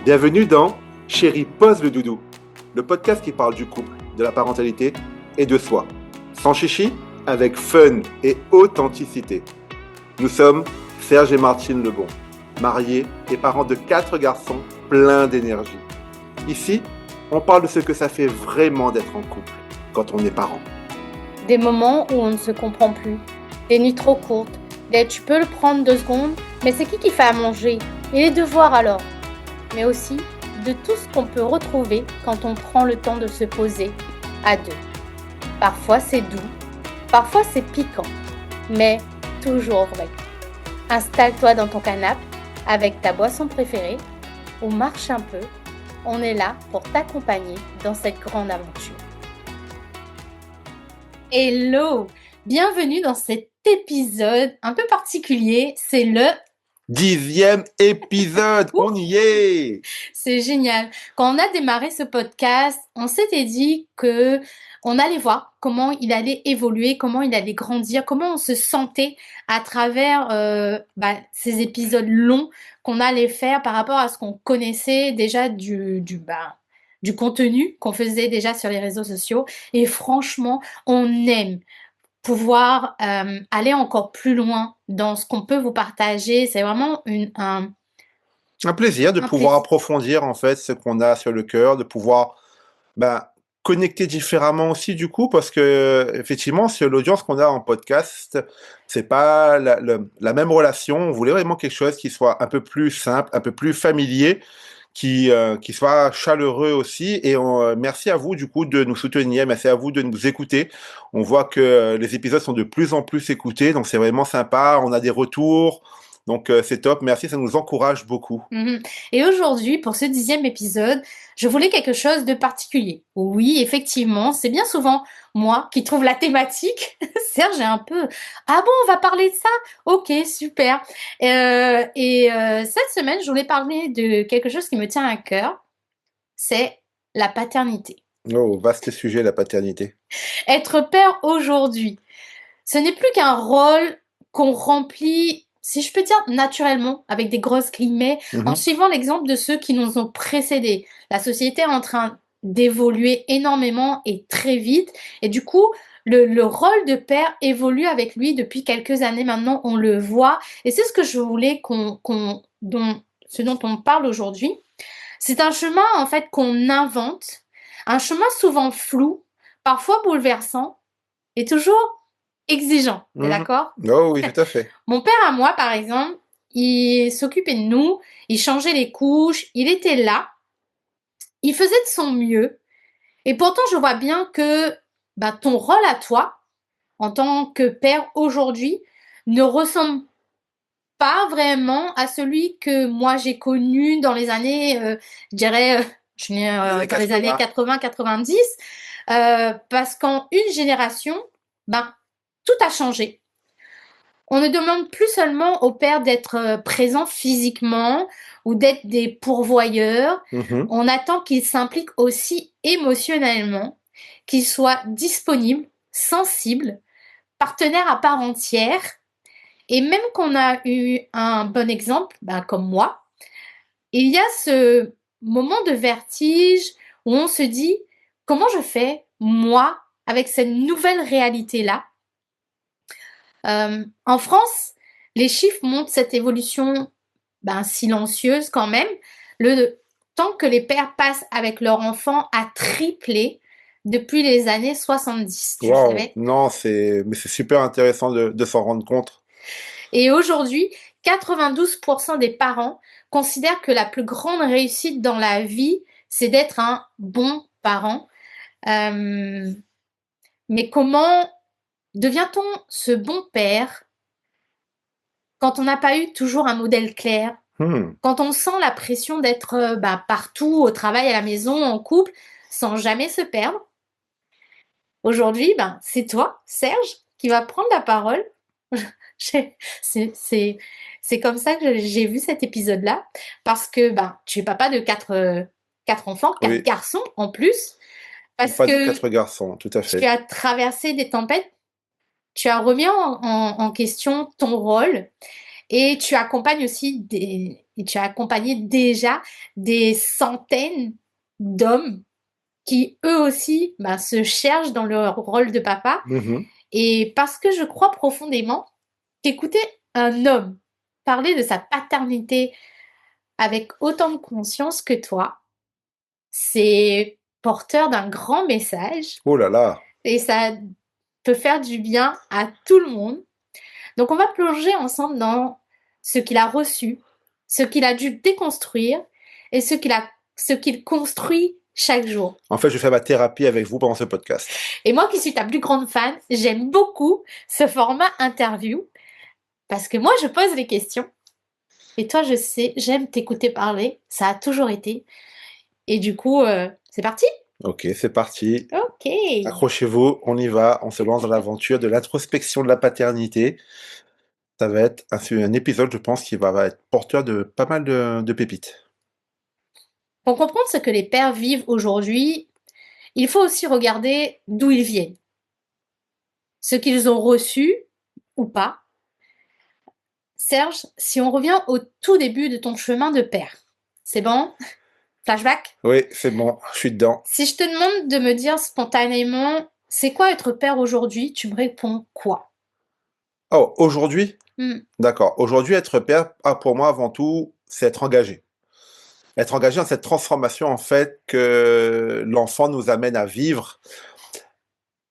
Bienvenue dans Chérie pose le doudou, le podcast qui parle du couple, de la parentalité et de soi. Sans chichi, avec fun et authenticité. Nous sommes Serge et Martine Lebon, mariés et parents de 4 garçons pleins d'énergie. Ici, on parle de ce que ça fait vraiment d'être en couple quand on est parent. Des moments où on ne se comprend plus, des nuits trop courtes, des tu peux le prendre 2 secondes, mais c'est qui fait à manger? Et les devoirs alors? Mais aussi de tout ce qu'on peut retrouver quand on prend le temps de se poser à deux. Parfois c'est doux, parfois c'est piquant, mais toujours vrai. Installe-toi dans ton canapé avec ta boisson préférée ou marche un peu. On est là pour t'accompagner dans cette grande aventure. Hello! Bienvenue dans cet épisode un peu particulier. C'est le 10e épisode, on y est! C'est génial. Quand on a démarré ce podcast, on s'était dit que on allait voir comment il allait évoluer, comment il allait grandir, comment on se sentait à travers ces épisodes longs qu'on allait faire par rapport à ce qu'on connaissait déjà du contenu qu'on faisait déjà sur les réseaux sociaux. Et franchement, on aime pouvoir aller encore plus loin dans ce qu'on peut vous partager. C'est vraiment Un plaisir de pouvoir approfondir en fait ce qu'on a sur le cœur, de pouvoir connecter différemment aussi du coup, parce que effectivement, sur l'audience qu'on a en podcast, c'est pas la même relation. On voulait vraiment quelque chose qui soit un peu plus simple, un peu plus familier, qui soit chaleureux aussi. Et merci à vous du coup de nous soutenir, merci à vous de nous écouter. On voit que les épisodes sont de plus en plus écoutés, donc c'est vraiment sympa. On a des retours. Donc c'est top, merci, ça nous encourage beaucoup. Et aujourd'hui, pour ce 10e épisode, je voulais quelque chose de particulier. Oui, effectivement, c'est bien souvent moi qui trouve la thématique. Serge est un peu « Ah bon, on va parler de ça? Ok, super. » Cette semaine, je voulais parler de quelque chose qui me tient à cœur. C'est la paternité. Oh, vaste sujet, la paternité. Être père aujourd'hui, ce n'est plus qu'un rôle qu'on remplit, si je peux dire naturellement, avec des grosses guillemets, en suivant l'exemple de ceux qui nous ont précédés. La société est en train d'évoluer énormément et très vite. Et du coup, le rôle de père évolue avec lui depuis quelques années maintenant, on le voit. Et c'est ce que je voulais ce dont on parle aujourd'hui. C'est un chemin en fait qu'on invente, un chemin souvent flou, parfois bouleversant, et toujours exigeant, t'es d'accord? Oh oui, tout à fait. Mon père à moi, par exemple, il s'occupait de nous, il changeait les couches, il était là, il faisait de son mieux. Et pourtant, je vois bien que ton rôle à toi, en tant que père aujourd'hui, ne ressemble pas vraiment à celui que moi j'ai connu dans les années, je dirais, je suis née dans les années 80-90, parce qu'en une génération, tout a changé. On ne demande plus seulement au père d'être présent physiquement ou d'être des pourvoyeurs. On attend qu'il s'implique aussi émotionnellement, qu'il soit disponible, sensible, partenaire à part entière. Et même qu'on a eu un bon exemple, comme moi, il y a ce moment de vertige où on se dit comment je fais, moi, avec cette nouvelle réalité-là. En France, les chiffres montrent cette évolution silencieuse quand même. Le temps que les pères passent avec leurs enfants a triplé depuis les années 70. Tu savais? Non, mais c'est super intéressant de s'en rendre compte. Et aujourd'hui, 92% des parents considèrent que la plus grande réussite dans la vie, c'est d'être un bon parent. Mais comment devient-on ce bon père quand on n'a pas eu toujours un modèle clair, quand on sent la pression d'être partout, au travail, à la maison, en couple, sans jamais se perdre? Aujourd'hui, c'est toi, Serge, qui va prendre la parole. C'est comme ça que j'ai vu cet épisode-là, parce que tu es papa de quatre enfants, 4 garçons en plus, parce que 4 garçons, tout à fait. Tu as traversé des tempêtes, tu as remis en question ton rôle, et tu accompagnes aussi et tu as accompagné déjà des centaines d'hommes qui, eux aussi, se cherchent dans leur rôle de papa. Mhm. Et parce que je crois profondément qu'écouter un homme parler de sa paternité avec autant de conscience que toi, c'est porteur d'un grand message Oh là là. et ça peut faire du bien à tout le monde. Donc on va plonger ensemble dans ce qu'il a reçu, ce qu'il a dû déconstruire et ce qu'il construit chaque jour. En fait, je fais ma thérapie avec vous pendant ce podcast. Et moi qui suis ta plus grande fan, j'aime beaucoup ce format interview parce que moi je pose les questions et toi je sais, j'aime t'écouter parler, ça a toujours été. Et du coup, c'est parti? Ok, c'est parti. Ok. Accrochez-vous, on y va. On se lance dans l'aventure de l'introspection de la paternité. Ça va être un épisode, je pense, qui va être porteur de pas mal de pépites. Pour comprendre ce que les pères vivent aujourd'hui, il faut aussi regarder d'où ils viennent, ce qu'ils ont reçu ou pas. Serge, si on revient au tout début de ton chemin de père, c'est bon? Flashback? Oui, c'est bon, je suis dedans. Si je te demande de me dire spontanément, c'est quoi être père aujourd'hui, tu me réponds quoi? Oh, aujourd'hui? Hmm. D'accord. Aujourd'hui, être père, pour moi, avant tout, c'est être engagé. Être engagé dans cette transformation, en fait, que l'enfant nous amène à vivre.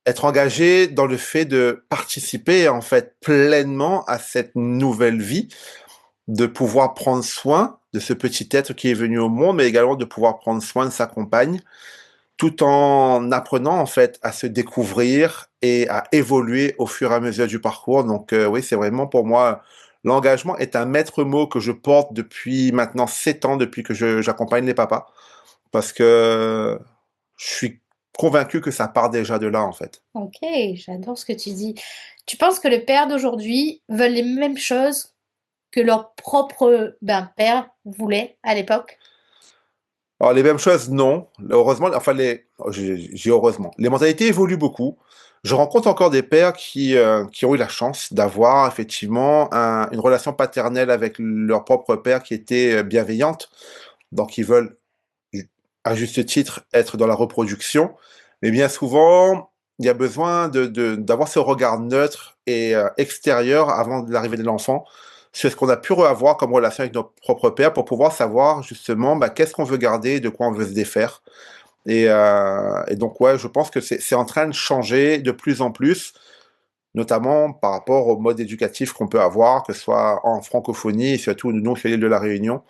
Être engagé dans le fait de participer, en fait, pleinement à cette nouvelle vie, de pouvoir prendre soin de ce petit être qui est venu au monde, mais également de pouvoir prendre soin de sa compagne, tout en apprenant, en fait, à se découvrir et à évoluer au fur et à mesure du parcours. Donc, oui, c'est vraiment pour moi, l'engagement est un maître mot que je porte depuis maintenant 7 ans, depuis que j'accompagne les papas, parce que je suis convaincu que ça part déjà de là, en fait. Ok, j'adore ce que tu dis. Tu penses que les pères d'aujourd'hui veulent les mêmes choses que leur propre père voulait à l'époque? Alors, les mêmes choses, non. Heureusement, enfin, j'ai heureusement. Les mentalités évoluent beaucoup. Je rencontre encore des pères qui ont eu la chance d'avoir effectivement une relation paternelle avec leur propre père qui était bienveillante. Donc, ils veulent, à juste titre, être dans la reproduction. Mais bien souvent, il y a besoin d'avoir ce regard neutre et extérieur avant l'arrivée de l'enfant sur ce qu'on a pu avoir comme relation avec notre propre père pour pouvoir savoir justement qu'est-ce qu'on veut garder et de quoi on veut se défaire. Et donc, ouais, je pense que c'est en train de changer de plus en plus, notamment par rapport au mode éducatif qu'on peut avoir, que ce soit en francophonie et surtout nous, sur l'île de la Réunion.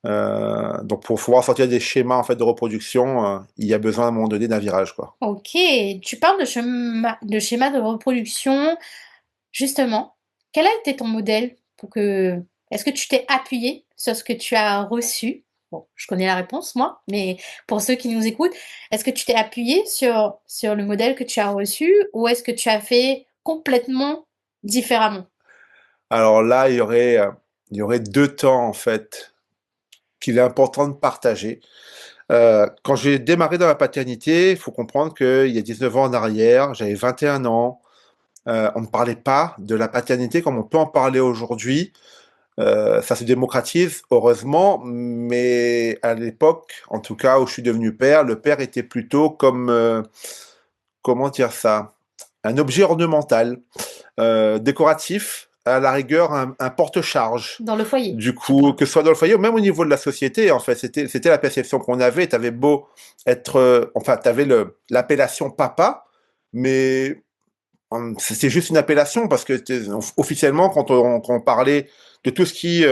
Donc, pour pouvoir sortir des schémas en fait de reproduction, il y a besoin à un moment donné d'un virage, quoi. Ok, tu parles de schéma de reproduction. Justement, quel a été ton modèle pour que... Est-ce que tu t'es appuyé sur ce que tu as reçu? Bon, je connais la réponse, moi, mais pour ceux qui nous écoutent, est-ce que tu t'es appuyé sur le modèle que tu as reçu ou est-ce que tu as fait complètement différemment? Alors là, il y aurait deux temps en fait qu'il est important de partager. Quand j'ai démarré dans la paternité, il faut comprendre qu'il y a 19 ans en arrière, j'avais 21 ans. On ne parlait pas de la paternité comme on peut en parler aujourd'hui. Ça se démocratise, heureusement, mais à l'époque, en tout cas où je suis devenu père, le père était plutôt comme, comment dire ça, un objet ornemental, décoratif, à la rigueur un porte-charge. Dans le foyer, Du tu coup, parles. que ce soit dans le foyer ou même au niveau de la société, en fait, c'était la perception qu'on avait. Tu avais beau être, enfin, tu avais l'appellation papa, mais c'était juste une appellation parce que officiellement, quand on parlait de tout ce qui,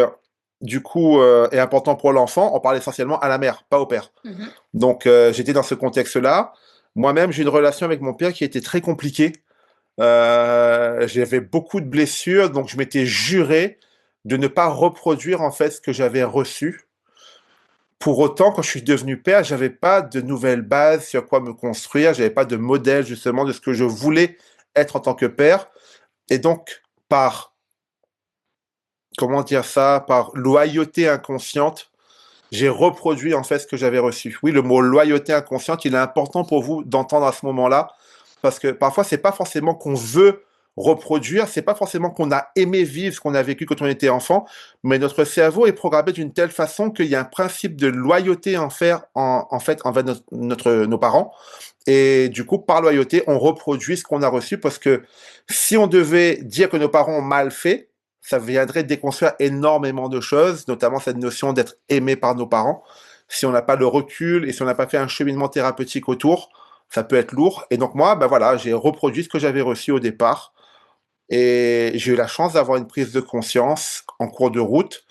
du coup, est important pour l'enfant, on parlait essentiellement à la mère, pas au père. Mhm. Donc, j'étais dans ce contexte-là. Moi-même, j'ai une relation avec mon père qui était très compliquée. J'avais beaucoup de blessures, donc je m'étais juré de ne pas reproduire en fait ce que j'avais reçu. Pour autant, quand je suis devenu père, j'avais pas de nouvelles bases sur quoi me construire, j'avais pas de modèle justement de ce que je voulais être en tant que père. Et donc, par, comment dire ça, par loyauté inconsciente, j'ai reproduit en fait ce que j'avais reçu. Oui, le mot loyauté inconsciente, il est important pour vous d'entendre à ce moment-là, parce que parfois, c'est pas forcément qu'on veut reproduire, c'est pas forcément qu'on a aimé vivre ce qu'on a vécu quand on était enfant, mais notre cerveau est programmé d'une telle façon qu'il y a un principe de loyauté en fait envers nos parents. Et du coup, par loyauté, on reproduit ce qu'on a reçu parce que si on devait dire que nos parents ont mal fait, ça viendrait déconstruire énormément de choses, notamment cette notion d'être aimé par nos parents. Si on n'a pas le recul et si on n'a pas fait un cheminement thérapeutique autour, ça peut être lourd. Et donc moi, ben voilà, j'ai reproduit ce que j'avais reçu au départ. Et j'ai eu la chance d'avoir une prise de conscience en cours de route,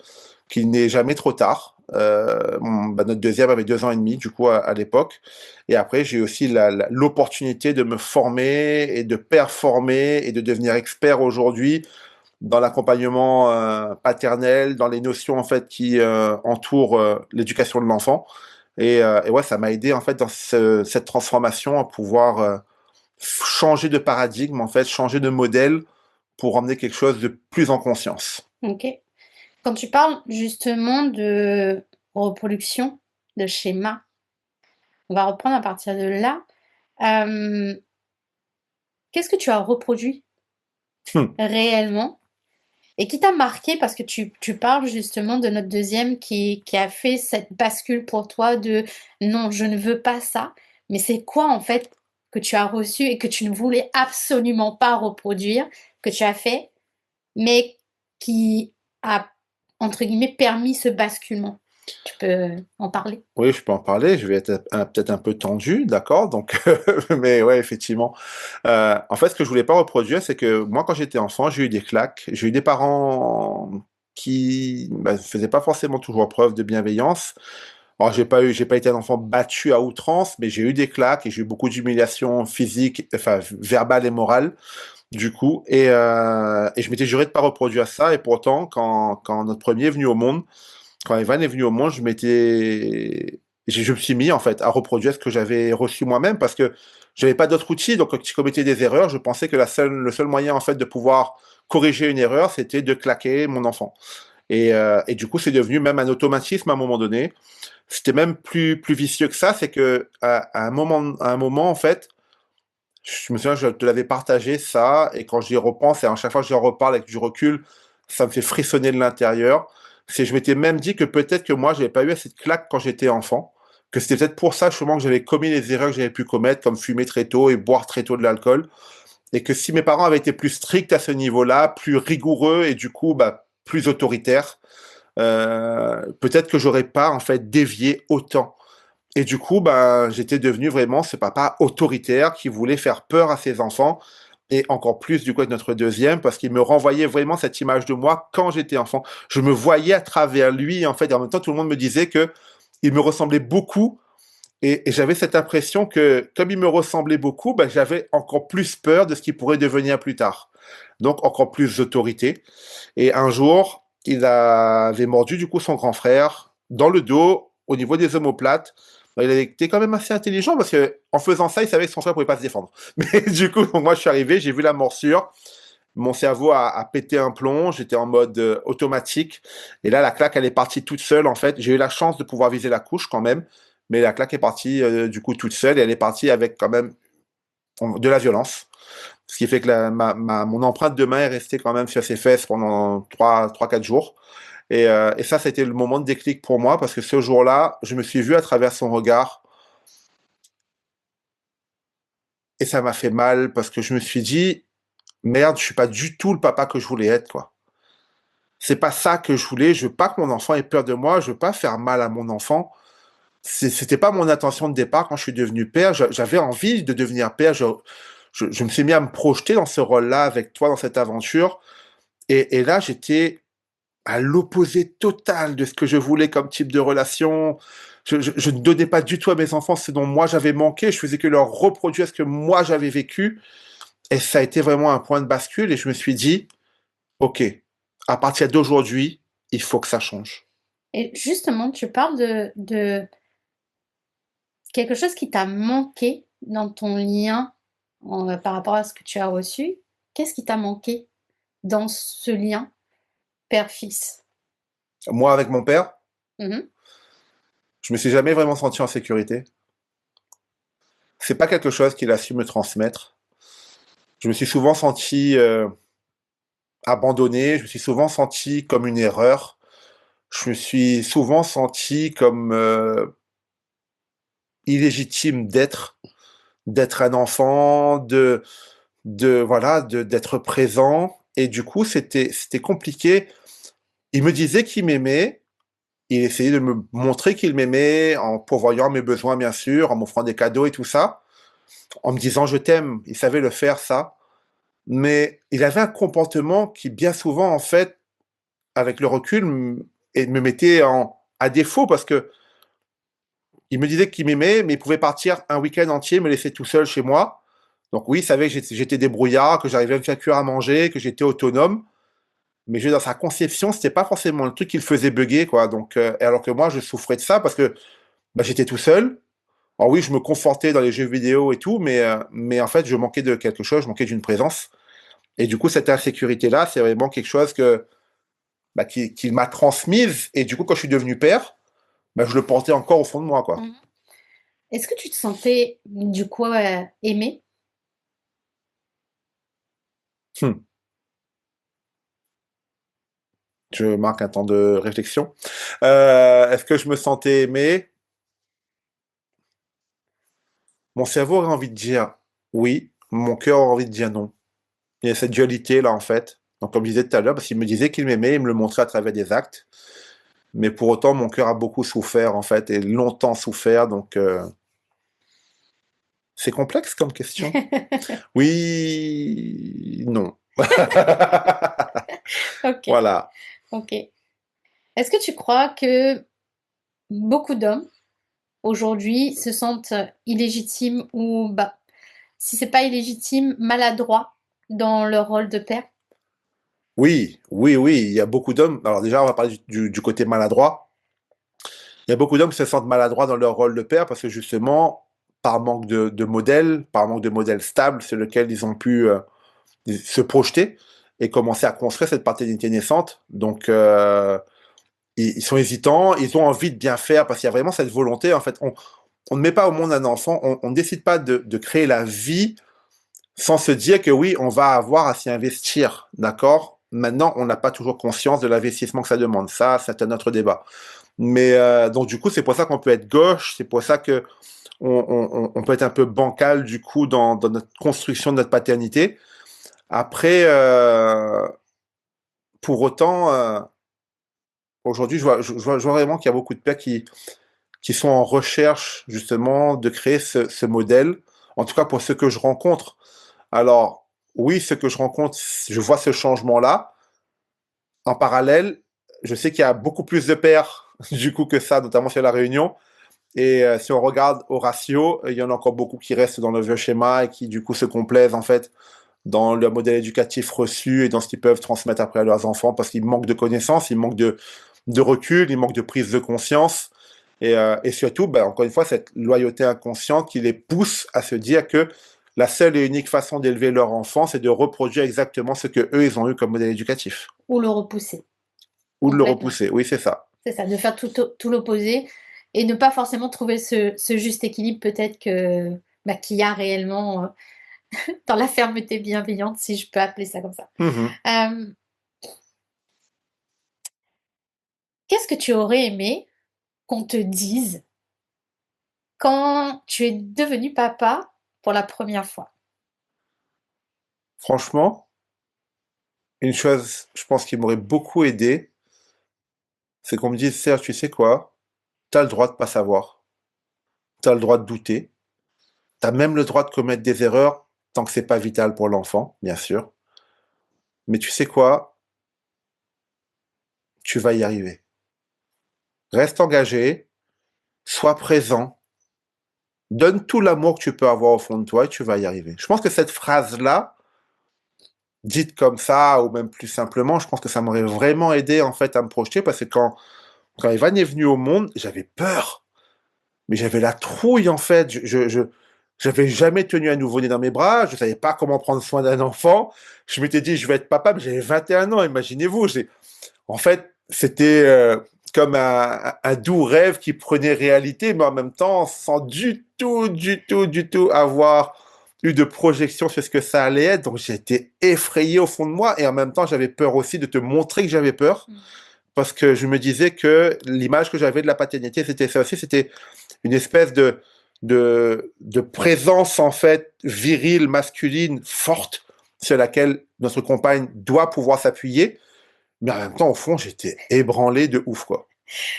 qu'il n'est jamais trop tard. Notre deuxième avait 2 ans et demi, du coup, à l'époque. Et après, j'ai eu aussi l'opportunité de me former et de performer et de devenir expert aujourd'hui dans l'accompagnement paternel, dans les notions en fait qui entourent l'éducation de l'enfant. Et ouais, ça m'a aidé en fait dans cette transformation à pouvoir changer de paradigme, en fait, changer de modèle pour emmener quelque chose de plus en conscience. Ok. Quand tu parles justement de reproduction, de schéma, on va reprendre à partir de là. Qu'est-ce que tu as reproduit réellement et qui t'a marqué parce que tu parles justement de notre deuxième qui a fait cette bascule pour toi de non, je ne veux pas ça. Mais c'est quoi en fait que tu as reçu et que tu ne voulais absolument pas reproduire, que tu as fait, mais qui a, entre guillemets, permis ce basculement? Tu peux en parler? Oui, je peux en parler. Je vais être peut-être un peu tendu, d'accord. Donc, mais ouais, effectivement. En fait, ce que je voulais pas reproduire, c'est que moi, quand j'étais enfant, j'ai eu des claques. J'ai eu des parents qui faisaient pas forcément toujours preuve de bienveillance. Alors, j'ai pas été un enfant battu à outrance, mais j'ai eu des claques et j'ai eu beaucoup d'humiliation physique, enfin verbale et morale. Du coup, et je m'étais juré de pas reproduire ça. Et pourtant, quand notre premier est venu au monde, quand Evan est venu au monde, je me suis mis en fait à reproduire ce que j'avais reçu moi-même parce que j'avais pas d'autre outil. Donc, quand je commettais des erreurs, je pensais que le seul moyen en fait de pouvoir corriger une erreur, c'était de claquer mon enfant. Et du coup, c'est devenu même un automatisme à un moment donné. C'était même plus vicieux que ça, c'est que à un moment en fait, je me souviens, je te l'avais partagé ça, et quand j'y repense, et à chaque fois que j'en reparle avec du recul, ça me fait frissonner de l'intérieur. Je m'étais même dit que peut-être que moi, j'avais pas eu assez de claques quand j'étais enfant, que c'était peut-être pour ça justement que j'avais commis les erreurs que j'avais pu commettre, comme fumer très tôt et boire très tôt de l'alcool, et que si mes parents avaient été plus stricts à ce niveau-là, plus rigoureux et du coup, plus autoritaires, peut-être que j'aurais pas en fait dévié autant. Et du coup, j'étais devenu vraiment ce papa autoritaire qui voulait faire peur à ses enfants, et encore plus du coup avec notre deuxième, parce qu'il me renvoyait vraiment cette image de moi quand j'étais enfant. Je me voyais à travers lui, en fait, et en même temps, tout le monde me disait que il me ressemblait beaucoup, et j'avais cette impression que, comme il me ressemblait beaucoup, j'avais encore plus peur de ce qu'il pourrait devenir plus tard. Donc, encore plus d'autorité. Et un jour, il avait mordu du coup son grand frère dans le dos, au niveau des omoplates. Il était quand même assez intelligent parce que en faisant ça, il savait que son frère pouvait pas se défendre. Mais du coup, donc moi je suis arrivé, j'ai vu la morsure, mon cerveau a pété un plomb, j'étais en mode automatique. Et là, la claque, elle est partie toute seule en fait. J'ai eu la chance de pouvoir viser la couche quand même, mais la claque est partie du coup toute seule, et elle est partie avec quand même de la violence. Ce qui fait que mon empreinte de main est restée quand même sur ses fesses pendant 3, 4 jours. Et ça, c'était le moment de déclic pour moi parce que ce jour-là, je me suis vu à travers son regard et ça m'a fait mal parce que je me suis dit, merde, je suis pas du tout le papa que je voulais être, quoi. C'est pas ça que je voulais. Je veux pas que mon enfant ait peur de moi. Je veux pas faire mal à mon enfant. C'était pas mon intention de départ quand je suis devenu père. J'avais envie de devenir père. Je me suis mis à me projeter dans ce rôle-là avec toi dans cette aventure. Et là, j'étais à l'opposé total de ce que je voulais comme type de relation. Je ne donnais pas du tout à mes enfants ce dont moi j'avais manqué. Je faisais que leur reproduire ce que moi j'avais vécu. Et ça a été vraiment un point de bascule. Et je me suis dit, OK, à partir d'aujourd'hui, il faut que ça change. Et justement, tu parles de quelque chose qui t'a manqué dans ton lien par rapport à ce que tu as reçu. Qu'est-ce qui t'a manqué dans ce lien père-fils? Moi, avec mon père, Mhm. je me suis jamais vraiment senti en sécurité. C'est pas quelque chose qu'il a su me transmettre. Je me suis souvent senti abandonné, je me suis souvent senti comme une erreur, je me suis souvent senti comme illégitime d'être un enfant, voilà, d'être présent. Et du coup, c'était compliqué. Il me disait qu'il m'aimait. Il essayait de me montrer qu'il m'aimait en pourvoyant mes besoins, bien sûr, en m'offrant des cadeaux et tout ça, en me disant je t'aime. Il savait le faire, ça. Mais il avait un comportement qui, bien souvent, en fait, avec le recul, me mettait à défaut parce que il me disait qu'il m'aimait, mais il pouvait partir un week-end entier, me laisser tout seul chez moi. Donc oui, il savait que j'étais débrouillard, que j'arrivais à me faire cuire à manger, que j'étais autonome. Mais dans sa conception, c'était pas forcément le truc qui le faisait bugger, quoi. Donc, alors que moi, je souffrais de ça parce que bah, j'étais tout seul. Alors oui, je me confortais dans les jeux vidéo et tout, mais en fait, je manquais de quelque chose, je manquais d'une présence. Et du coup, cette insécurité-là, c'est vraiment quelque chose bah, qu'il m'a transmise. Et du coup, quand je suis devenu père, bah, je le portais encore au fond de moi, quoi. Mhm. Est-ce que tu te sentais du coup aimé? Hmm. Je marque un temps de réflexion. Est-ce que je me sentais aimé? Mon cerveau aurait envie de dire oui, mon cœur aurait envie de dire non. Il y a cette dualité-là, en fait. Donc, comme je disais tout à l'heure, parce qu'il me disait qu'il m'aimait, il me le montrait à travers des actes. Mais pour autant, mon cœur a beaucoup souffert, en fait, et longtemps souffert. Donc, c'est complexe comme question. Oui, non. Ok, Voilà. ok. Est-ce que tu crois que beaucoup d'hommes aujourd'hui se sentent illégitimes ou, bah, si c'est pas illégitime, maladroits dans leur rôle de père? Oui, oui, oui. Il y a beaucoup d'hommes. Alors, déjà, on va parler du côté maladroit. Il y a beaucoup d'hommes qui se sentent maladroits dans leur rôle de père parce que, justement, par manque de modèles, par manque de modèles stables sur lesquels ils ont pu se projeter et commencer à construire cette paternité naissante. Donc, ils sont hésitants, ils ont envie de bien faire parce qu'il y a vraiment cette volonté. En fait, on ne met pas au monde un enfant, on ne décide pas de créer la vie sans se dire que oui, on va avoir à s'y investir, d'accord? Maintenant, on n'a pas toujours conscience de l'investissement que ça demande. Ça, c'est un autre débat. Mais donc du coup, c'est pour ça qu'on peut être gauche, c'est pour ça que on peut être un peu bancal du coup dans notre construction de notre paternité. Après, pour autant, aujourd'hui, je vois vraiment qu'il y a beaucoup de pères qui sont en recherche justement de créer ce modèle, en tout cas pour ceux que je rencontre. Alors, oui, ceux que je rencontre, je vois ce changement-là. En parallèle, je sais qu'il y a beaucoup plus de pères du coup que ça, notamment sur la Réunion. Et si on regarde au ratio, il y en a encore beaucoup qui restent dans le vieux schéma et qui du coup se complaisent en fait dans le modèle éducatif reçu et dans ce qu'ils peuvent transmettre après à leurs enfants parce qu'ils manquent de connaissances, ils manquent de recul, ils manquent de prise de conscience. Et surtout, ben, encore une fois, cette loyauté inconsciente qui les pousse à se dire que la seule et unique façon d'élever leur enfant, c'est de reproduire exactement ce que eux ils ont eu comme modèle éducatif. Ou le repousser Ou de le complètement? repousser, oui, c'est ça. C'est ça, de faire tout l'opposé et ne pas forcément trouver ce juste équilibre peut-être que bah, qu'il y a réellement dans la fermeté bienveillante, si je peux appeler ça comme ça. Mhm. Euh, Qu'est-ce que tu aurais aimé qu'on te dise quand tu es devenu papa pour la première fois? Franchement, une chose, je pense, qui m'aurait beaucoup aidé, c'est qu'on me dise, Serge, tu sais quoi? T'as le droit de pas savoir. T'as le droit de douter. T'as même le droit de commettre des erreurs tant que c'est pas vital pour l'enfant, bien sûr. Mais tu sais quoi? Tu vas y arriver. Reste engagé, sois présent, donne tout l'amour que tu peux avoir au fond de toi et tu vas y arriver. Je pense que cette phrase-là, dite comme ça, ou même plus simplement, je pense que ça m'aurait vraiment aidé en fait à me projeter parce que quand Evan est venu au monde, j'avais peur. Mais j'avais la trouille en fait. J'avais jamais tenu un nouveau-né dans mes bras. Je savais pas comment prendre soin d'un enfant. Je m'étais dit, je vais être papa, mais j'avais 21 ans, imaginez-vous. En fait, c'était comme un doux rêve qui prenait réalité, mais en même temps, sans du tout avoir eu de projection sur ce que ça allait être. Donc j'étais effrayé au fond de moi et en même temps j'avais peur aussi de te montrer que j'avais peur parce que je me disais que l'image que j'avais de la paternité, c'était ça aussi, c'était une espèce de présence en fait virile, masculine, forte, sur laquelle notre compagne doit pouvoir s'appuyer. Mais en même temps, au fond, j'étais ébranlé de ouf, quoi.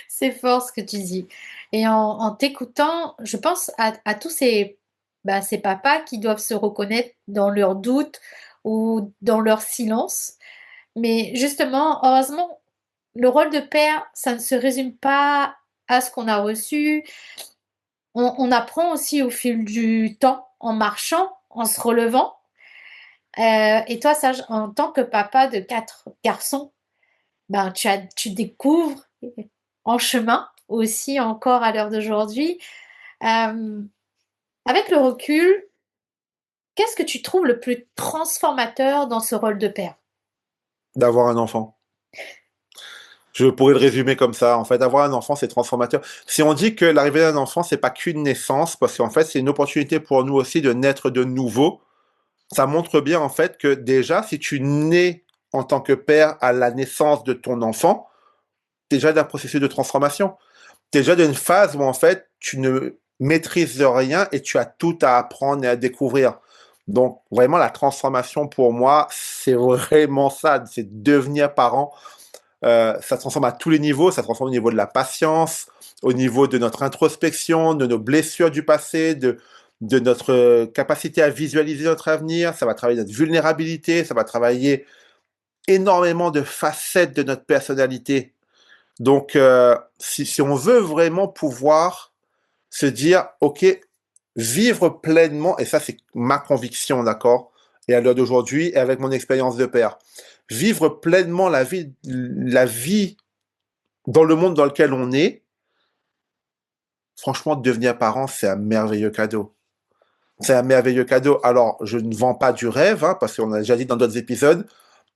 C'est fort ce que tu dis. Et en t'écoutant, je pense à tous ces papas qui doivent se reconnaître dans leurs doutes ou dans leur silence. Mais justement, heureusement, le rôle de père, ça ne se résume pas à ce qu'on a reçu. On apprend aussi au fil du temps, en marchant, en se relevant. Et toi, Sage, en tant que papa de 4 garçons, ben, tu découvres en chemin aussi encore à l'heure d'aujourd'hui. Euh, avec le recul, qu'est-ce que tu trouves le plus transformateur dans ce rôle de père? D'avoir un enfant. Je pourrais le résumer comme ça. En fait, avoir un enfant, c'est transformateur. Si on dit que l'arrivée d'un enfant, c'est pas qu'une naissance, parce qu'en fait, c'est une opportunité pour nous aussi de naître de nouveau, ça montre bien en fait que déjà, si tu nais en tant que père à la naissance de ton enfant, déjà d'un processus de transformation. Déjà d'une phase où en fait, tu ne maîtrises rien et tu as tout à apprendre et à découvrir. Donc, vraiment, la transformation pour moi, c'est vraiment ça, c'est devenir parent. Ça transforme à tous les niveaux, ça transforme au niveau de la patience, au niveau de notre introspection, de nos blessures du passé, de notre capacité à visualiser notre avenir, ça va travailler notre vulnérabilité, ça va travailler énormément de facettes de notre personnalité. Donc, si on veut vraiment pouvoir se dire, OK, vivre pleinement, et ça c'est ma conviction, d'accord, et à l'heure d'aujourd'hui, et avec mon expérience de père, vivre pleinement la vie dans le monde dans lequel on est, franchement, devenir parent, c'est un merveilleux cadeau. C'est un merveilleux cadeau. Alors, je ne vends pas du rêve, hein, parce qu'on a déjà dit dans d'autres épisodes,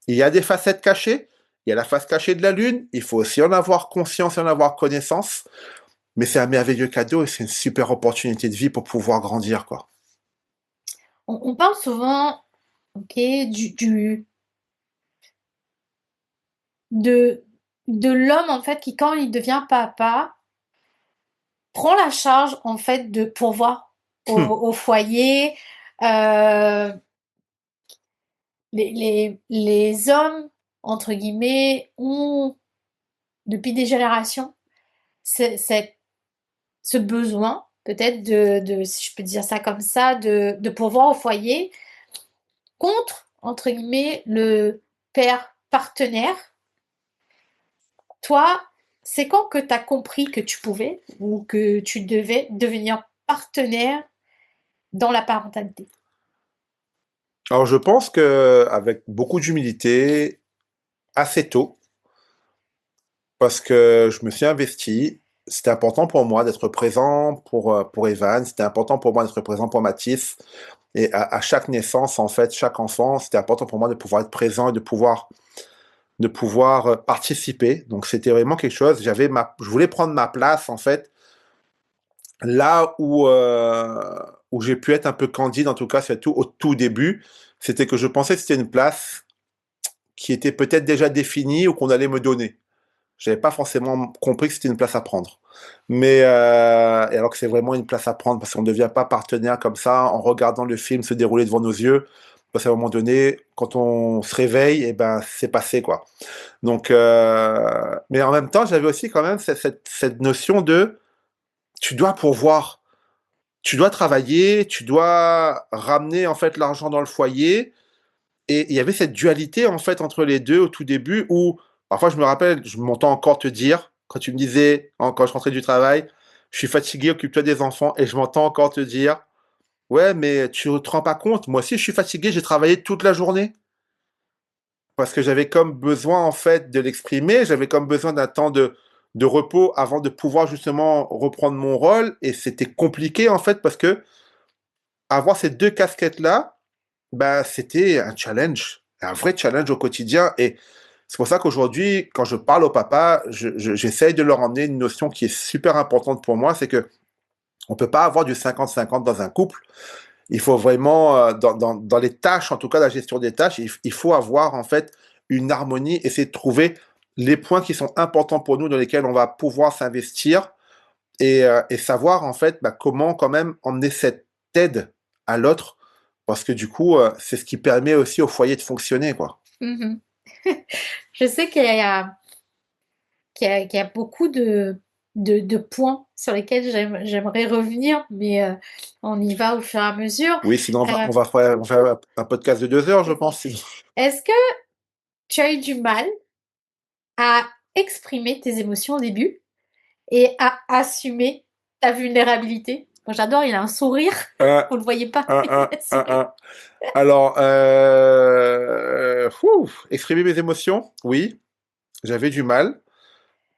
il y a des facettes cachées, il y a la face cachée de la Lune, il faut aussi en avoir conscience et en avoir connaissance, mais c'est un merveilleux cadeau et c'est une super opportunité de vie pour pouvoir grandir, quoi. On parle souvent, ok, de, de l'homme en fait qui quand il devient papa prend la charge en fait de pourvoir au foyer. Euh, les hommes entre guillemets ont depuis des générations ce besoin peut-être si je peux dire ça comme ça de pourvoir au foyer contre entre guillemets le père partenaire. Toi, c'est quand que tu as compris que tu pouvais ou que tu devais devenir partenaire dans la parentalité? Alors, je pense que avec beaucoup d'humilité, assez tôt, parce que je me suis investi. C'était important pour moi d'être présent pour Evan, c'était important pour moi d'être présent pour Mathis. Et à chaque naissance, en fait, chaque enfant, c'était important pour moi de pouvoir être présent et de pouvoir participer. Donc c'était vraiment quelque chose. Je voulais prendre ma place, en fait, là où j'ai pu être un peu candide, en tout cas, surtout au tout début, c'était que je pensais que c'était une place qui était peut-être déjà définie ou qu'on allait me donner. J'avais pas forcément compris que c'était une place à prendre. Et alors que c'est vraiment une place à prendre parce qu'on ne devient pas partenaire comme ça en regardant le film se dérouler devant nos yeux. Parce qu'à un moment donné, quand on se réveille, et ben c'est passé quoi. Donc, mais en même temps, j'avais aussi quand même cette notion de tu dois pourvoir, tu dois travailler, tu dois ramener en fait l'argent dans le foyer. Et il y avait cette dualité en fait entre les deux au tout début où parfois je me rappelle, je m'entends encore te dire quand tu me disais quand je rentrais du travail, je suis fatigué, occupe-toi des enfants et je m'entends encore te dire ouais mais tu te rends pas compte, moi aussi je suis fatigué, j'ai travaillé toute la journée parce que j'avais comme besoin en fait de l'exprimer, j'avais comme besoin d'un temps de repos avant de pouvoir justement reprendre mon rôle et c'était compliqué en fait parce que avoir ces deux casquettes là, bah, c'était un challenge, un vrai challenge au quotidien. Et c'est pour ça qu'aujourd'hui, quand je parle au papa, j'essaye de leur emmener une notion qui est super importante pour moi, c'est que on peut pas avoir du 50-50 dans un couple. Il faut vraiment, dans les tâches, en tout cas la gestion des tâches, il faut avoir en fait une harmonie, essayer de trouver les points qui sont importants pour nous, dans lesquels on va pouvoir s'investir et savoir en fait comment quand même emmener cette aide à l'autre, parce que du coup, c'est ce qui permet aussi au foyer de fonctionner, quoi. Mhm. Je sais qu'il y a beaucoup de points sur lesquels j'aimerais revenir, mais on y va au fur et à mesure. Oui, sinon Euh, on va faire un podcast de 2 heures, je pense. Est-ce que tu as eu du mal à exprimer tes émotions au début et à assumer ta vulnérabilité? Moi, j'adore, il a un sourire. Un, Vous le voyez pas, un, mais il un, a un un, sourire. un. Alors, exprimer mes émotions, oui, j'avais du mal.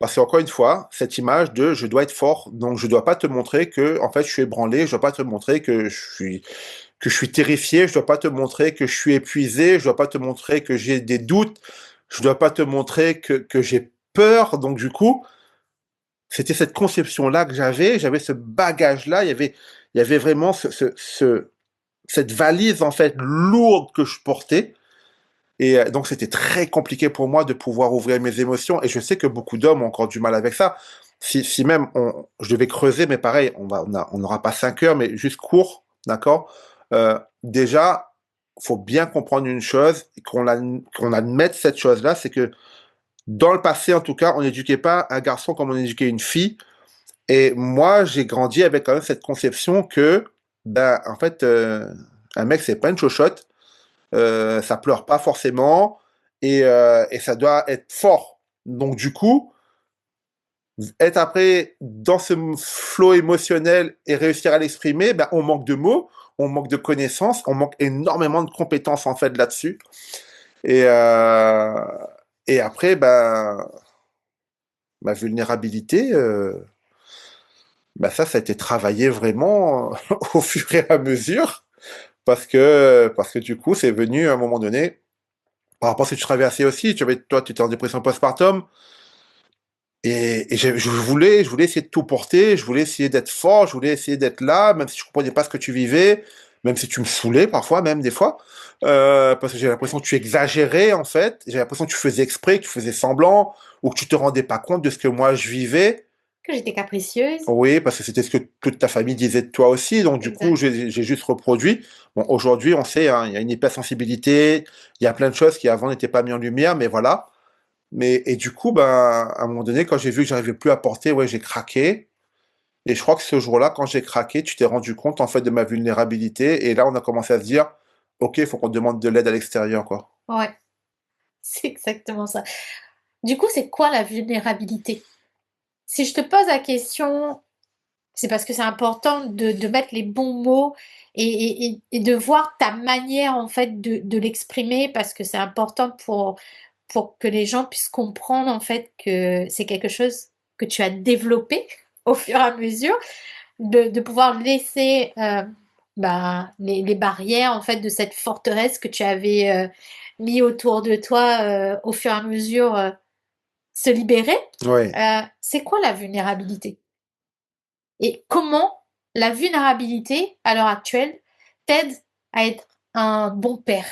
Parce qu'encore une fois, cette image de je dois être fort, donc je dois pas te montrer que en fait je suis ébranlé, je dois pas te montrer que je suis terrifié, je dois pas te montrer que je suis épuisé, je dois pas te montrer que j'ai des doutes, je dois pas te montrer que j'ai peur. Donc du coup, c'était cette conception-là que j'avais ce bagage-là, il y avait vraiment cette valise en fait lourde que je portais. Et donc c'était très compliqué pour moi de pouvoir ouvrir mes émotions. Et je sais que beaucoup d'hommes ont encore du mal avec ça. Si même je devais creuser, mais pareil, on n'aura pas 5 heures, mais juste court, d'accord. Déjà, faut bien comprendre une chose, qu'on admette cette chose-là, c'est que dans le passé, en tout cas, on n'éduquait pas un garçon comme on éduquait une fille. Et moi, j'ai grandi avec quand même cette conception que, ben, en fait, un mec, c'est pas une chochotte, ça pleure pas forcément, et ça doit être fort. Donc du coup, être après dans ce flot émotionnel et réussir à l'exprimer, ben, on manque de mots, on manque de connaissances, on manque énormément de compétences en fait là-dessus. Et, euh, et après, ben, ma vulnérabilité, ben ça a été travaillé vraiment au fur et à mesure, parce que du coup, c'est venu à un moment donné, par rapport à ce que tu traversais aussi, toi, tu étais en dépression postpartum, et je voulais essayer de tout porter, je voulais essayer d'être fort, je voulais essayer d'être là, même si je comprenais pas ce que tu vivais, même si tu me saoulais parfois, même des fois, parce que j'ai l'impression que tu exagérais en fait, j'ai l'impression que tu faisais exprès, que tu faisais semblant, ou que tu te rendais pas compte de ce que moi je vivais. Que j'étais capricieuse. Oui, parce que c'était ce que toute ta famille disait de toi aussi, donc du coup, Exact. j'ai juste reproduit. Bon, aujourd'hui, on sait, hein, il y a une hypersensibilité, il y a plein de choses qui avant n'étaient pas mises en lumière, mais voilà. Et du coup, ben, à un moment donné, quand j'ai vu que j'arrivais plus à porter, ouais, j'ai craqué. Et je crois que ce jour-là, quand j'ai craqué, tu t'es rendu compte, en fait, de ma vulnérabilité. Et là, on a commencé à se dire, OK, il faut qu'on demande de l'aide à l'extérieur, quoi. Ouais, c'est exactement ça. Du coup, c'est quoi la vulnérabilité? Si je te pose la question, c'est parce que c'est important de mettre les bons mots et de voir ta manière en fait de l'exprimer parce que c'est important pour que les gens puissent comprendre en fait que c'est quelque chose que tu as développé au fur et à mesure, de pouvoir laisser les barrières en fait de cette forteresse que tu avais mis autour de toi au fur et à mesure se libérer. Ouais. C'est quoi la vulnérabilité? Et comment la vulnérabilité, à l'heure actuelle, t'aide à être un bon père?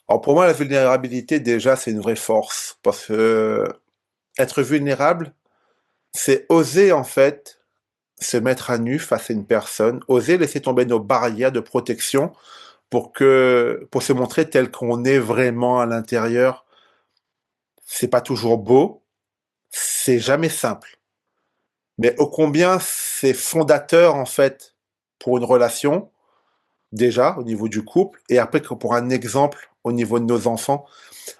Alors, pour moi, la vulnérabilité, déjà, c'est une vraie force. Parce que être vulnérable, c'est oser, en fait, se mettre à nu face à une personne, oser laisser tomber nos barrières de protection pour se montrer tel qu'on est vraiment à l'intérieur. C'est pas toujours beau, c'est jamais simple. Mais ô combien c'est fondateur, en fait, pour une relation, déjà, au niveau du couple, et après, que pour un exemple, au niveau de nos enfants.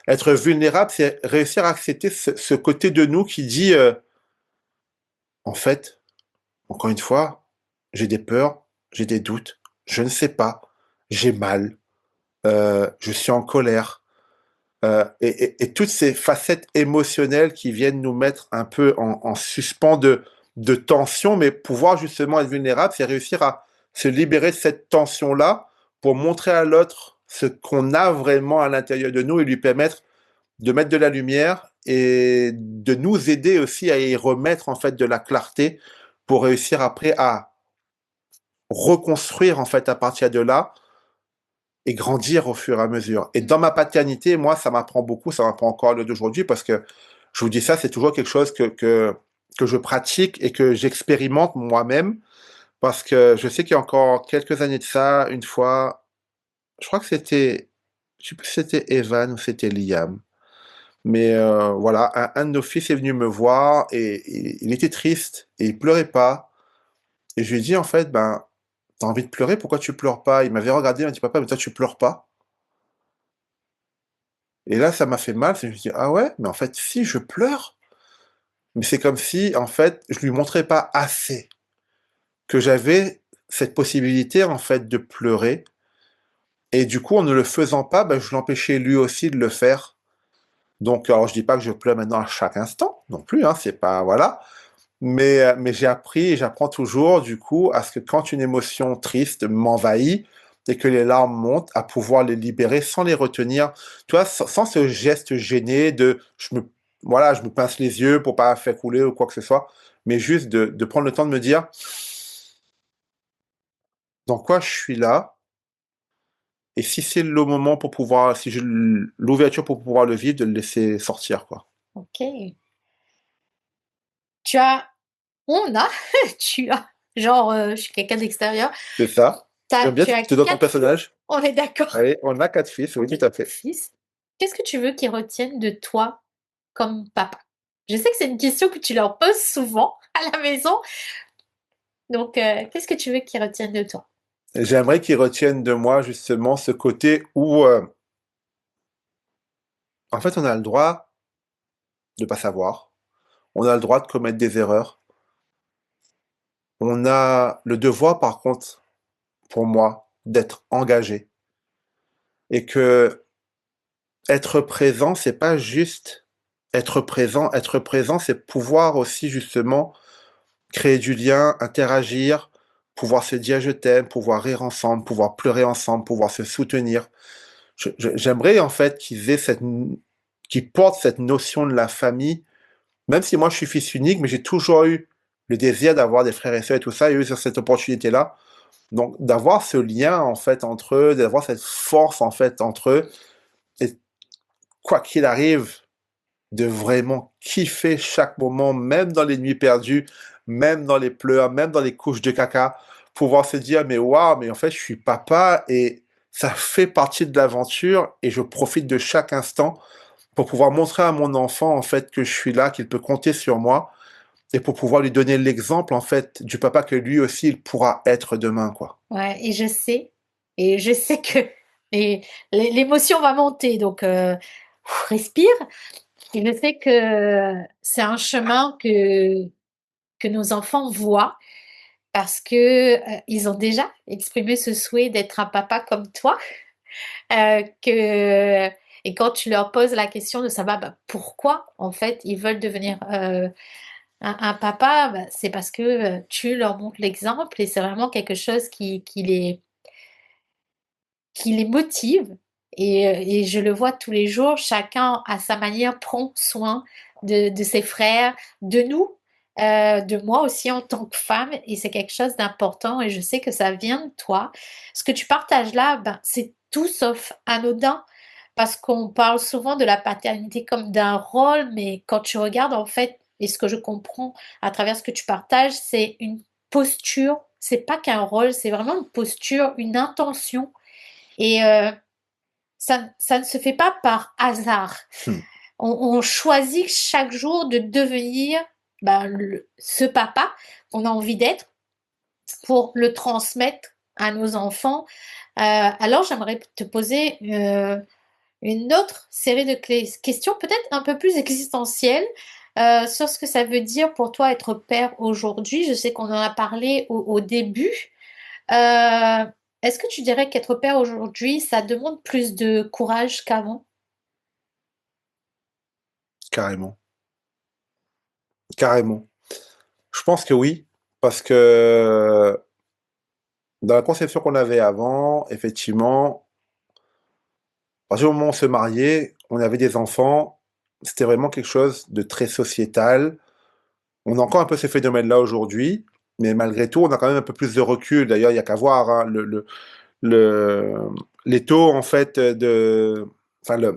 Être vulnérable, c'est réussir à accepter ce côté de nous qui dit, en fait, encore une fois, j'ai des peurs, j'ai des doutes, je ne sais pas, j'ai mal, je suis en colère. Et toutes ces facettes émotionnelles qui viennent nous mettre un peu en suspens de tension, mais pouvoir justement être vulnérable, c'est réussir à se libérer de cette tension-là pour montrer à l'autre ce qu'on a vraiment à l'intérieur de nous et lui permettre de mettre de la lumière et de nous aider aussi à y remettre en fait de la clarté pour réussir après à reconstruire en fait à partir de là et grandir au fur et à mesure. Et Mmh. dans ma paternité, moi, ça m'apprend beaucoup, ça m'apprend encore d'aujourd'hui parce que je vous dis ça, c'est toujours quelque chose que je pratique et que j'expérimente moi-même parce que je sais qu'il y a encore quelques années de ça, une fois, je crois que c'était, je sais plus si c'était Evan ou c'était Liam. Mais voilà, un de nos fils est venu me voir et il était triste et il pleurait pas. Et je lui ai dit en fait, ben, t'as envie de pleurer, pourquoi tu pleures pas? Il m'avait regardé, il m'a dit papa, mais toi tu pleures pas. Et là, ça m'a fait mal, je me suis dit ah ouais, mais en fait si je pleure, mais c'est comme si en fait je lui montrais pas assez que j'avais cette possibilité en fait de pleurer. Et du coup, en ne le faisant pas, ben, je l'empêchais lui aussi de le faire. Donc, alors je dis pas que je pleure maintenant à chaque instant, non plus, hein, c'est pas voilà. Mais j'ai appris et j'apprends toujours, du coup, à ce que quand une émotion triste m'envahit et que les larmes montent, à pouvoir les libérer sans les retenir, tu vois, sans ce geste gêné de voilà, je me pince les yeux pour pas faire couler ou quoi que ce soit, mais juste de prendre le temps de me dire dans quoi je suis là et si c'est le moment pour pouvoir, si j'ai l'ouverture pour pouvoir le vivre, de le laisser sortir, quoi. OK. Tu as on a tu as genre, je suis quelqu'un d'extérieur. C'est ça. J'aime bien, Tu as tu donnes ton 4 fils, personnage. on est d'accord? Allez, on a 4 fils, oui, tout à fait. Fils. Qu'est-ce que tu veux qu'ils retiennent de toi comme papa? Je sais que c'est une question que tu leur poses souvent à la maison, donc qu'est-ce que tu veux qu'ils retiennent de toi? J'aimerais qu'ils retiennent de moi justement ce côté où, en fait, on a le droit de pas savoir, on a le droit de commettre des erreurs, on a le devoir, par contre, pour moi, d'être engagé et que être présent, c'est pas juste être présent. Être présent, c'est pouvoir aussi justement créer du lien, interagir, pouvoir se dire je t'aime, pouvoir rire ensemble, pouvoir pleurer ensemble, pouvoir se soutenir. J'aimerais en fait qu'ils portent cette notion de la famille, même si moi je suis fils unique, mais j'ai toujours eu le désir d'avoir des frères et sœurs et tout ça, et eu cette opportunité-là. Donc d'avoir ce lien en fait entre eux, d'avoir cette force en fait entre eux, et quoi qu'il arrive, de vraiment kiffer chaque moment, même dans les nuits perdues, même dans les pleurs, même dans les couches de caca, pouvoir se dire mais waouh, mais en fait je suis papa et ça fait partie de l'aventure et je profite de chaque instant pour pouvoir montrer à mon enfant en fait que je suis là, qu'il peut compter sur moi et pour pouvoir lui donner l'exemple en fait du papa que lui aussi il pourra être demain quoi. Ouais, et je sais que l'émotion va monter, donc respire. Et je sais que c'est un chemin que nos enfants voient parce que, ils ont déjà exprimé ce souhait d'être un papa comme toi, que et quand tu leur poses la question de savoir, bah, pourquoi en fait ils veulent devenir, un papa, bah, c'est parce que, tu leur montres l'exemple et c'est vraiment quelque chose qui les motive et je le vois tous les jours, chacun à sa manière prend soin de ses frères, de nous, de moi aussi en tant que femme et c'est quelque chose d'important et je sais que ça vient de toi. Ce que tu partages là, ben, c'est tout sauf anodin parce qu'on parle souvent de la paternité comme d'un rôle, mais quand tu regardes en fait, et ce que je comprends à travers ce que tu partages, c'est une posture, c'est pas qu'un rôle, c'est vraiment une posture, une intention et ça ne se fait pas par hasard. Hmm. On choisit chaque jour de devenir ben, ce papa qu'on a envie d'être pour le transmettre à nos enfants. Alors j'aimerais te poser une autre série de questions, peut-être un peu plus existentielles, sur ce que ça veut dire pour toi être père aujourd'hui. Je sais qu'on en a parlé au début. Euh, Est-ce que tu dirais qu'être père aujourd'hui, ça demande plus de courage qu'avant? Carrément, carrément. Je pense que oui, parce que dans la conception qu'on avait avant, effectivement, à partir du moment où on se mariait, on avait des enfants, c'était vraiment quelque chose de très sociétal. On a encore un peu ces phénomènes-là aujourd'hui, mais malgré tout, on a quand même un peu plus de recul. D'ailleurs, il y a qu'à voir hein, le, les taux en fait enfin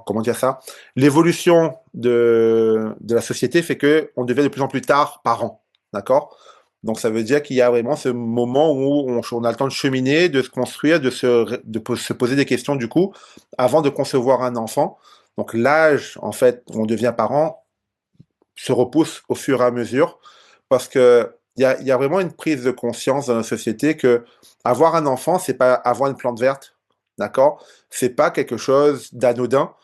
comment dire ça, l'évolution de la société fait que on devient de plus en plus tard parents, d'accord. Donc ça veut dire qu'il y a vraiment ce moment où on a le temps de cheminer, de se construire, se poser des questions du coup avant de concevoir un enfant. Donc l'âge en fait où on devient parent se repousse au fur et à mesure parce que il y a vraiment une prise de conscience dans la société que avoir un enfant, c'est pas avoir une plante verte, d'accord? C'est pas quelque chose d'anodin,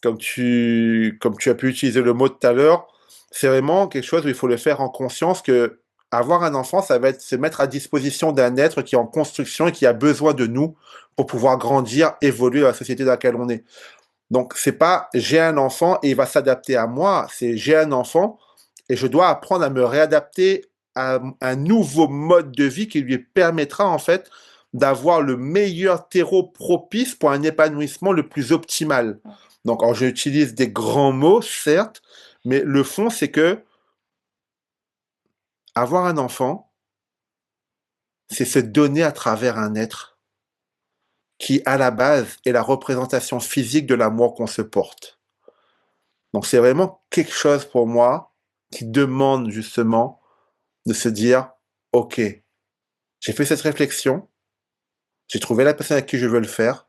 comme tu as pu utiliser le mot tout à l'heure. C'est vraiment quelque chose où il faut le faire en conscience que avoir un enfant, ça va être se mettre à disposition d'un être qui est en construction et qui a besoin de nous pour pouvoir grandir, évoluer dans la société dans laquelle on est. Donc, c'est pas j'ai un enfant et il va s'adapter à moi, c'est j'ai un enfant et je dois apprendre à me réadapter à un nouveau mode de vie qui lui permettra en fait d'avoir le meilleur terreau propice pour un épanouissement le plus optimal. Donc, alors, j'utilise des grands mots, certes, mais le fond, c'est que avoir un enfant, c'est se donner à travers un être qui, à la base, est la représentation physique de l'amour qu'on se porte. Donc c'est vraiment quelque chose pour moi qui demande justement de se dire, OK, j'ai fait cette réflexion, j'ai trouvé la personne avec qui je veux le faire,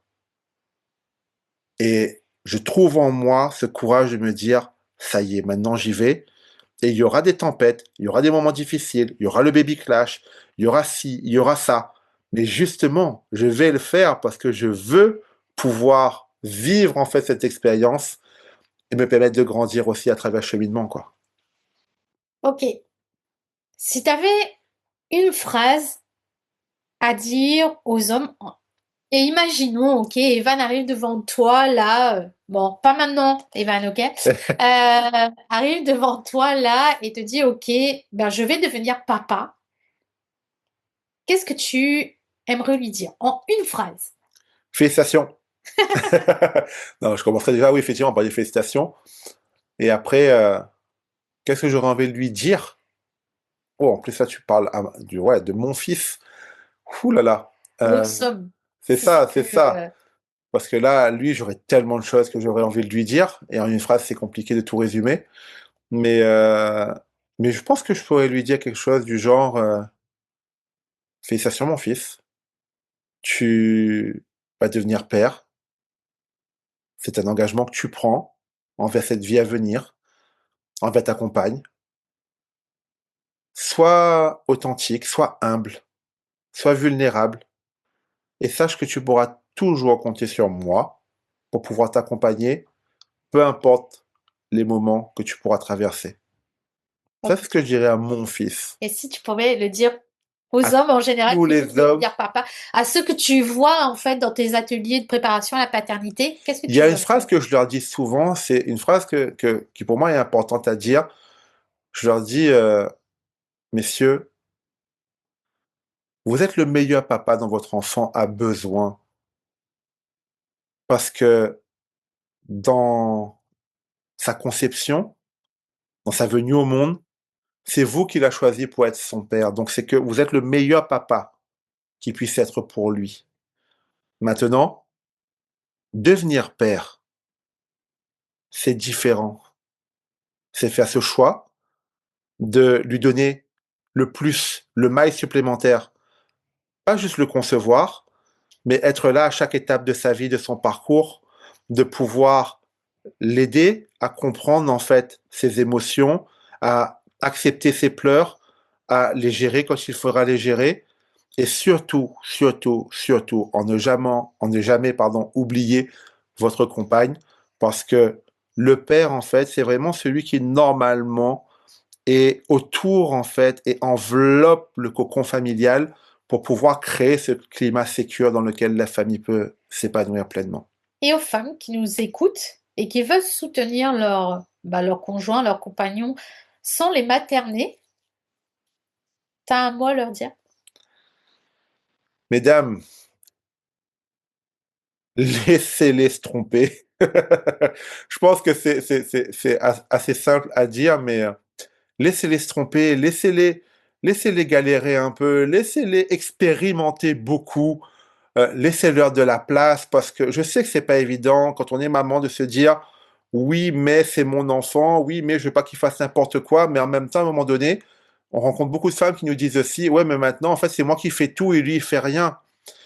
et je trouve en moi ce courage de me dire, ça y est, maintenant j'y vais, et il y aura des tempêtes, il y aura des moments difficiles, il y aura le baby clash, il y aura ci, il y aura ça, mais justement, je vais le faire parce que je veux pouvoir vivre en fait cette expérience et me permettre de grandir aussi à travers le cheminement, quoi. Ok. Si tu avais une phrase à dire aux hommes, et imaginons, ok, Evan arrive devant toi là, bon, pas maintenant, Evan, ok, arrive devant toi là et te dit, ok, ben je vais devenir papa. Qu'est-ce que tu aimerais lui dire en une phrase? Félicitations. Non, je commencerai déjà, oui, effectivement, par des félicitations. Et après, qu'est-ce que j'aurais envie de lui dire? Oh, en plus, là, tu parles ouais, de mon fils. Ouh là là. Euh, Aux hommes, c'est si ça, tu c'est peux. ça. Parce que là, lui, j'aurais tellement de choses que j'aurais envie de lui dire. Et en une phrase, c'est compliqué de tout résumer. Mais, euh, mais je pense que je pourrais lui dire quelque chose du genre, félicitations, mon fils. Tu vas devenir père. C'est un engagement que tu prends envers cette vie à venir, envers ta compagne. Sois authentique, sois humble, sois vulnérable et sache que tu pourras toujours compter sur moi pour pouvoir t'accompagner, peu importe les moments que tu pourras traverser. Ça, c'est ce que je dirais à mon fils. Et si tu pouvais le dire aux À hommes en général tous qui veulent les hommes, devenir papa, à ceux que tu vois en fait dans tes ateliers de préparation à la paternité, qu'est-ce que il y tu a une leur phrase dirais? que je leur dis souvent, c'est une phrase qui pour moi est importante à dire. Je leur dis, messieurs, vous êtes le meilleur papa dont votre enfant a besoin parce que dans sa conception, dans sa venue au monde, c'est vous qui l'a choisi pour être son père. Donc c'est que vous êtes le meilleur papa qui puisse être pour lui. Maintenant, devenir père, c'est différent. C'est faire ce choix de lui donner le plus, le maille supplémentaire. Pas juste le concevoir, mais être là à chaque étape de sa vie, de son parcours, de pouvoir l'aider à comprendre en fait ses émotions, à accepter ses pleurs, à les gérer quand il faudra les gérer, et surtout, surtout, surtout, en ne jamais, pardon, oublier votre compagne, parce que le père, en fait, c'est vraiment celui qui, normalement, est autour, en fait, et enveloppe le cocon familial pour pouvoir créer ce climat sécure dans lequel la famille peut s'épanouir pleinement. Et aux femmes qui nous écoutent et qui veulent soutenir leur conjoint, leur compagnon sans les materner, t'as un mot à leur dire? Mesdames, laissez-les se tromper. Je pense que c'est assez simple à dire, mais laissez-les se tromper, laissez-les galérer un peu, laissez-les expérimenter beaucoup, laissez-leur de la place parce que je sais que c'est pas évident quand on est maman de se dire oui, mais c'est mon enfant, oui, mais je veux pas qu'il fasse n'importe quoi, mais en même temps, à un moment donné, on rencontre beaucoup de femmes qui nous disent aussi, ouais, mais maintenant, en fait, c'est moi qui fais tout et lui, il fait rien.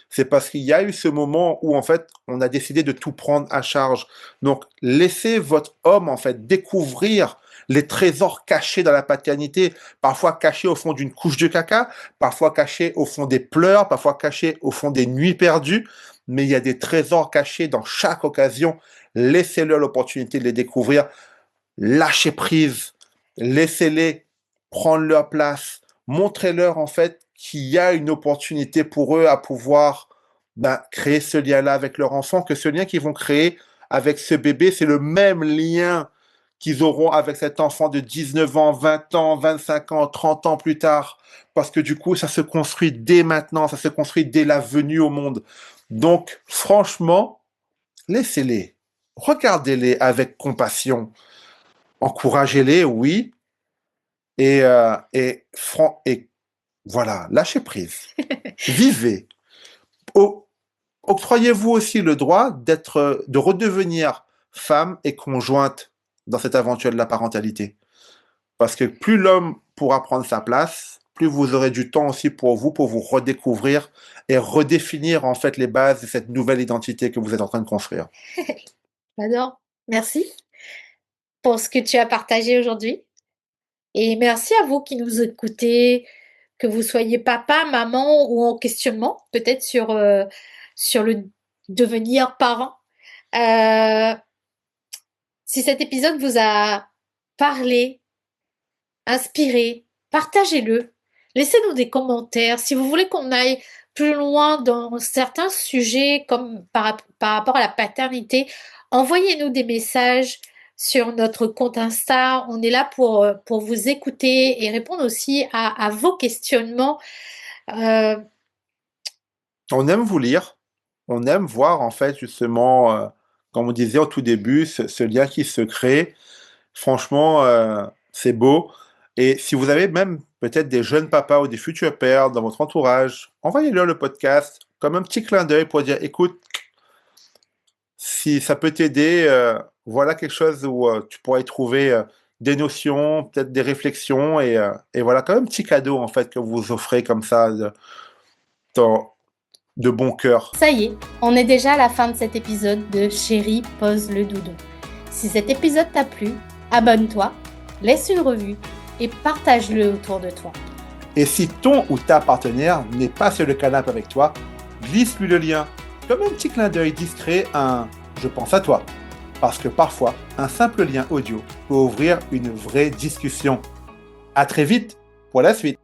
C'est parce qu'il y a eu ce moment où, en fait, on a décidé de tout prendre à charge. Donc, laissez votre homme, en fait, découvrir les trésors cachés dans la paternité, parfois cachés au fond d'une couche de caca, parfois cachés au fond des pleurs, parfois cachés au fond des nuits perdues, mais il y a des trésors cachés dans chaque occasion. Laissez-leur l'opportunité de les découvrir. Lâchez prise. Laissez-les prendre leur place. Montrez-leur, en fait, qu'il y a une opportunité pour eux à pouvoir créer ce lien-là avec leur enfant, que ce lien qu'ils vont créer avec ce bébé, c'est le même lien qu'ils auront avec cet enfant de 19 ans, 20 ans, 25 ans, 30 ans plus tard. Parce que du coup, ça se construit dès maintenant, ça se construit dès la venue au monde. Donc, franchement, laissez-les. Regardez-les avec compassion. Encouragez-les, oui. Et voilà, lâchez prise. Vivez. O- Octroyez-vous aussi le droit de redevenir femme et conjointe dans cette aventure de la parentalité. Parce que plus l'homme pourra prendre sa place, plus vous aurez du temps aussi pour vous redécouvrir et redéfinir en fait les bases de cette nouvelle identité que vous êtes en train de construire. J'adore. Merci pour ce que tu as partagé aujourd'hui. Et merci à vous qui nous écoutez, que vous soyez papa, maman ou en questionnement, peut-être sur le devenir parent. Euh, Si cet épisode vous a parlé, inspiré, partagez-le. Laissez-nous des commentaires. Si vous voulez qu'on aille plus loin dans certains sujets, comme par rapport à la paternité, envoyez-nous des messages sur notre compte Insta. On est là pour vous écouter et répondre aussi à vos questionnements. Euh, On aime vous lire, on aime voir en fait justement, comme on disait au tout début, ce lien qui se crée. Franchement, c'est beau. Et si vous avez même peut-être des jeunes papas ou des futurs pères dans votre entourage, envoyez-leur le podcast comme un petit clin d'œil pour dire, écoute, si ça peut t'aider, voilà quelque chose où tu pourrais y trouver des notions, peut-être des réflexions, et voilà, comme un petit cadeau en fait que vous offrez comme ça dans- de bon cœur. Ça y est, on est déjà à la fin de cet épisode de Chérie, pose le doudou. Si cet épisode t'a plu, abonne-toi, laisse une revue et partage-le autour de toi. Et si ton ou ta partenaire n'est pas sur le canapé avec toi, glisse-lui le lien. Comme un petit clin d'œil discret, un « je pense à toi ». Parce que parfois, un simple lien audio peut ouvrir une vraie discussion. À très vite pour la suite.